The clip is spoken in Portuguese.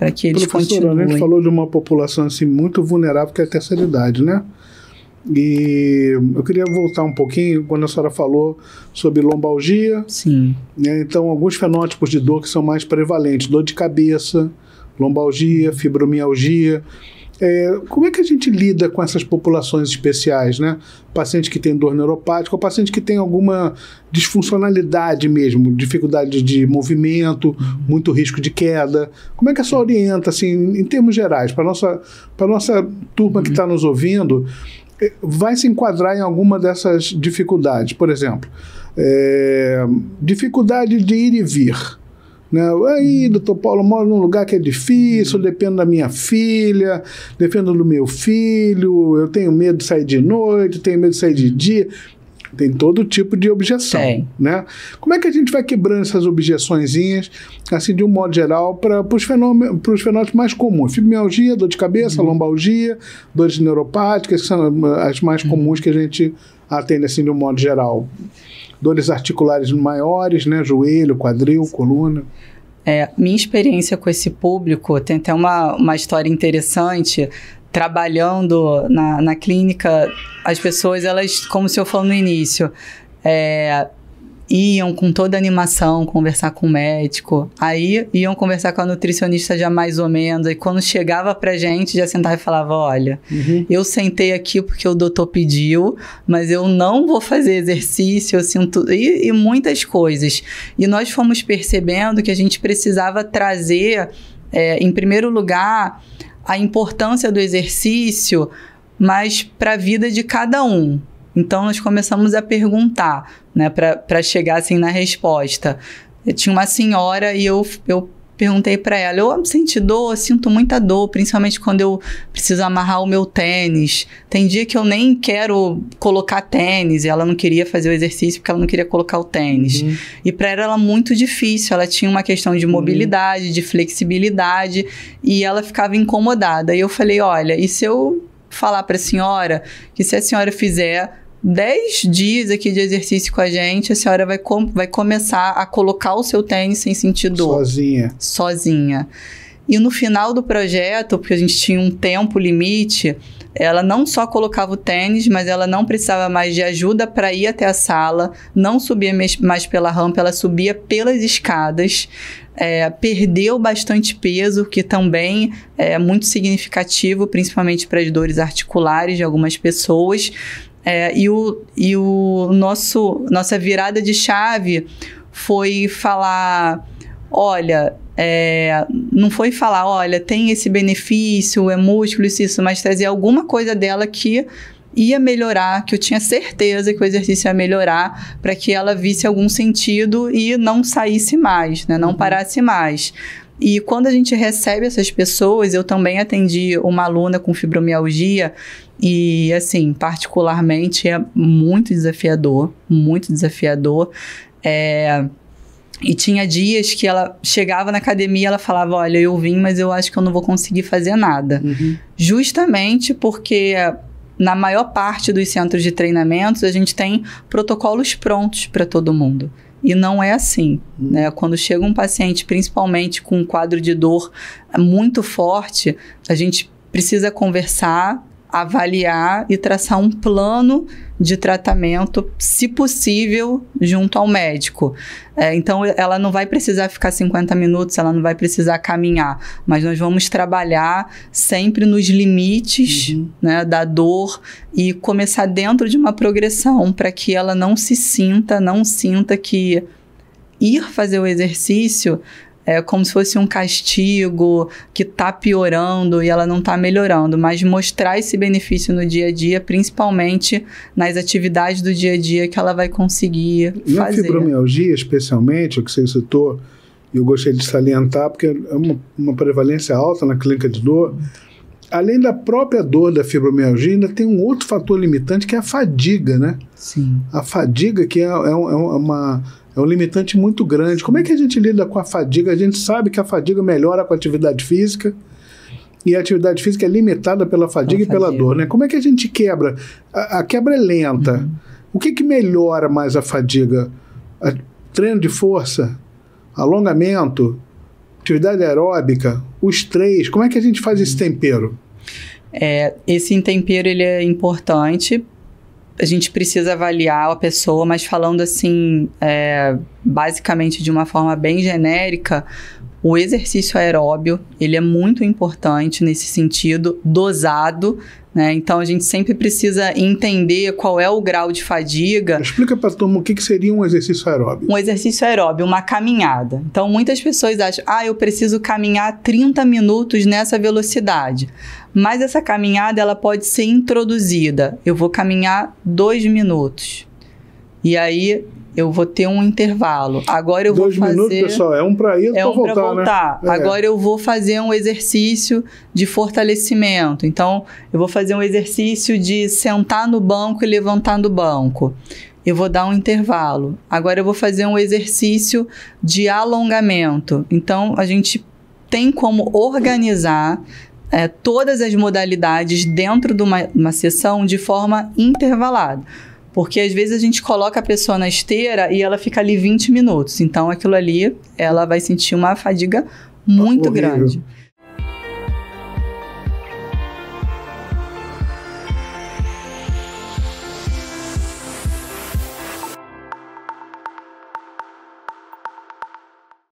para que eles continuem. A gente falou de uma população assim, muito vulnerável, que é a terceira idade, né? E eu queria voltar um pouquinho quando a senhora falou sobre lombalgia. Sim. Né? Então, alguns fenótipos de dor que são mais prevalentes: dor de cabeça, lombalgia, fibromialgia. Como é que a gente lida com essas populações especiais, né? Paciente que tem dor neuropática, ou paciente que tem alguma disfuncionalidade mesmo, dificuldade de movimento, muito risco de queda. Como é que a senhora orienta, assim, em termos gerais, para a nossa turma que está nos ouvindo, vai se enquadrar em alguma dessas dificuldades? Por exemplo, dificuldade de ir e vir. Né? Aí, doutor Paulo, eu moro num lugar que é difícil, dependo da minha filha, dependo do meu filho, eu tenho medo de sair de noite, tenho medo de sair de dia. Tem todo tipo de objeção. Né? Como é que a gente vai quebrando essas objeçõezinhas, assim, de um modo geral, para os fenômenos mais comuns? Fibromialgia, dor de cabeça, lombalgia, dores neuropáticas, que são as mais comuns que a gente atende, assim, de um modo geral. Dores articulares maiores, né? Joelho, quadril, coluna. Minha experiência com esse público, tem até uma história interessante. Trabalhando na clínica, as pessoas, elas, como o senhor falou no início, iam com toda a animação conversar com o médico, aí iam conversar com a nutricionista já mais ou menos, aí quando chegava pra gente, já sentava e falava, olha, eu sentei aqui porque o doutor pediu, mas eu não vou fazer exercício, eu sinto... E muitas coisas. E nós fomos percebendo que a gente precisava trazer, em primeiro lugar, a importância do exercício, mas para a vida de cada um. Então, nós começamos a perguntar, né, para chegar assim na resposta. Eu tinha uma senhora e eu perguntei para ela, eu senti dor, sinto muita dor, principalmente quando eu preciso amarrar o meu tênis. Tem dia que eu nem quero colocar tênis, e ela não queria fazer o exercício porque ela não queria colocar o tênis. E para ela era muito difícil, ela tinha uma questão de mobilidade, de flexibilidade, e ela ficava incomodada. E eu falei, olha, e se eu falar para a senhora que se a senhora fizer 10 dias aqui de exercício com a gente, a senhora vai começar a colocar o seu tênis sem sentir dor. Sozinha. E no final do projeto, porque a gente tinha um tempo limite, ela não só colocava o tênis, mas ela não precisava mais de ajuda para ir até a sala, não subia mais pela rampa, ela subia pelas escadas, perdeu bastante peso, que também é muito significativo, principalmente para as dores articulares de algumas pessoas. Nossa virada de chave foi falar, olha, não foi falar, olha, tem esse benefício, é músculo, isso, mas trazer alguma coisa dela que ia melhorar, que eu tinha certeza que o exercício ia melhorar, para que ela visse algum sentido e não saísse mais, né? Não parasse mais. E quando a gente recebe essas pessoas, eu também atendi uma aluna com fibromialgia e, assim, particularmente é muito desafiador, muito desafiador. E tinha dias que ela chegava na academia e ela falava, olha, eu vim, mas eu acho que eu não vou conseguir fazer nada. Justamente porque na maior parte dos centros de treinamentos a gente tem protocolos prontos para todo mundo. E não é assim, né? Quando chega um paciente, principalmente com um quadro de dor muito forte, a gente precisa conversar, avaliar e traçar um plano de tratamento, se possível, junto ao médico. Então, ela não vai precisar ficar 50 minutos, ela não vai precisar caminhar, mas nós vamos trabalhar sempre nos limites, né, da dor e começar dentro de uma progressão para que ela não sinta que ir fazer o exercício é como se fosse um castigo que está piorando e ela não está melhorando, mas mostrar esse benefício no dia a dia, principalmente nas atividades do dia a dia que ela vai conseguir fazer. Na fibromialgia, especialmente, o que você citou, eu gostaria de salientar, porque é uma prevalência alta na clínica de dor. Além da própria dor da fibromialgia, ainda tem um outro fator limitante, que é a fadiga, né? Sim. A fadiga, que é um limitante muito grande. Como é que a gente lida com a fadiga? A gente sabe que a fadiga melhora com a atividade física, e a atividade física é limitada pela fadiga e pela dor, né? Como é que a gente quebra? A quebra é lenta. O que melhora mais a fadiga? Treino de força? Alongamento? atividade aeróbica, os 3, como é que a gente faz esse tempero? Esse tempero, ele é importante. A gente precisa avaliar a pessoa, mas falando assim, basicamente de uma forma bem genérica, o exercício aeróbio, ele é muito importante nesse sentido, dosado, né? Então, a gente sempre precisa entender qual é o grau de fadiga. Explica para a turma o que seria um exercício aeróbio. Um exercício aeróbio, uma caminhada. Então, muitas pessoas acham, eu preciso caminhar 30 minutos nessa velocidade. Mas essa caminhada, ela pode ser introduzida. Eu vou caminhar 2 minutos. E aí, eu vou ter um intervalo. Agora eu vou fazer... 2 minutos, pessoal, é um para ir, é um para voltar, né? Agora eu vou fazer um exercício de fortalecimento. Então, eu vou fazer um exercício de sentar no banco e levantar do banco. Eu vou dar um intervalo. Agora eu vou fazer um exercício de alongamento. Então, a gente tem como organizar todas as modalidades dentro de uma sessão de forma intervalada. Porque às vezes a gente coloca a pessoa na esteira e ela fica ali 20 minutos. Então aquilo ali, ela vai sentir uma fadiga muito grande.